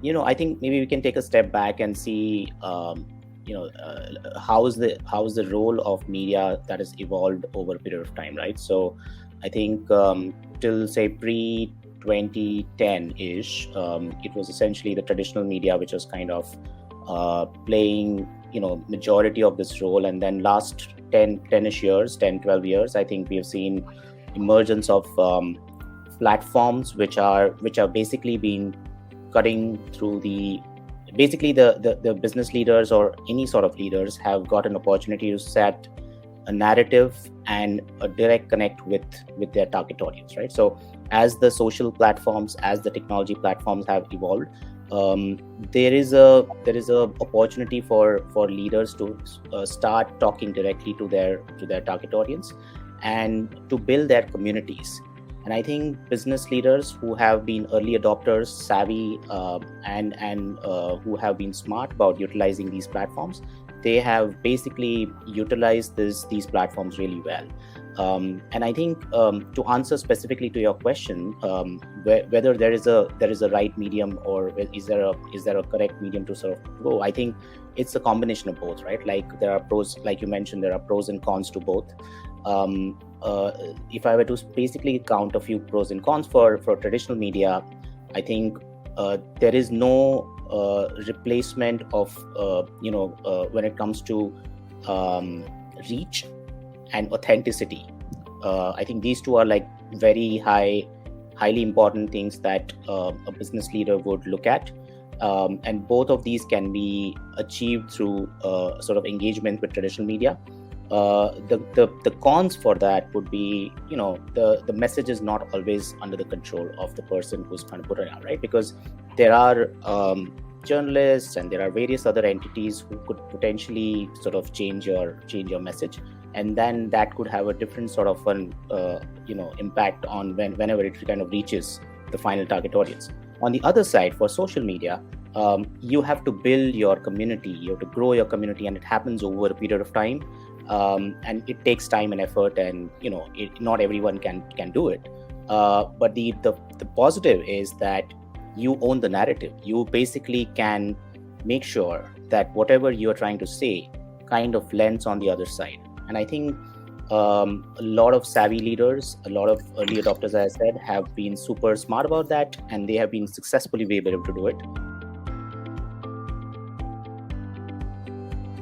I think maybe we can take a step back and see, how is the role of media that has evolved over a period of time, right? So, I think till say pre 2010 ish, it was essentially the traditional media which was kind of playing majority of this role, and then last 10ish years, 10-12 years, I think we have seen emergence of platforms which are basically being cutting through the business leaders or any sort of leaders have got an opportunity to set a narrative and a direct connect with their target audience, right? So as the social platforms, as the technology platforms have evolved, there is a opportunity for leaders to start talking directly to their target audience and to build their communities. And I think business leaders who have been early adopters, savvy, and who have been smart about utilizing these platforms, they have basically utilized these platforms really well. And I think to answer specifically to your question, whether there is a right medium, or is there a correct medium to sort of go, I think it's a combination of both, right? Like there are pros, like you mentioned, there are pros and cons to both. If I were to basically count a few pros and cons for traditional media, I think there is no replacement of when it comes to reach and authenticity. I think these two are like very highly important things that a business leader would look at. And both of these can be achieved through sort of engagement with traditional media. The cons for that would be, the message is not always under the control of the person who's trying to put it out, right? Because there are journalists and there are various other entities who could potentially sort of change your message, and then that could have a different sort of an impact on whenever it kind of reaches the final target audience. On the other side, for social media, you have to build your community, you have to grow your community, and it happens over a period of time. And it takes time and effort, and not everyone can do it. But the positive is that you own the narrative. You basically can make sure that whatever you are trying to say kind of lands on the other side. And I think a lot of savvy leaders, a lot of early adopters, as I said, have been super smart about that, and they have been successfully able to do it.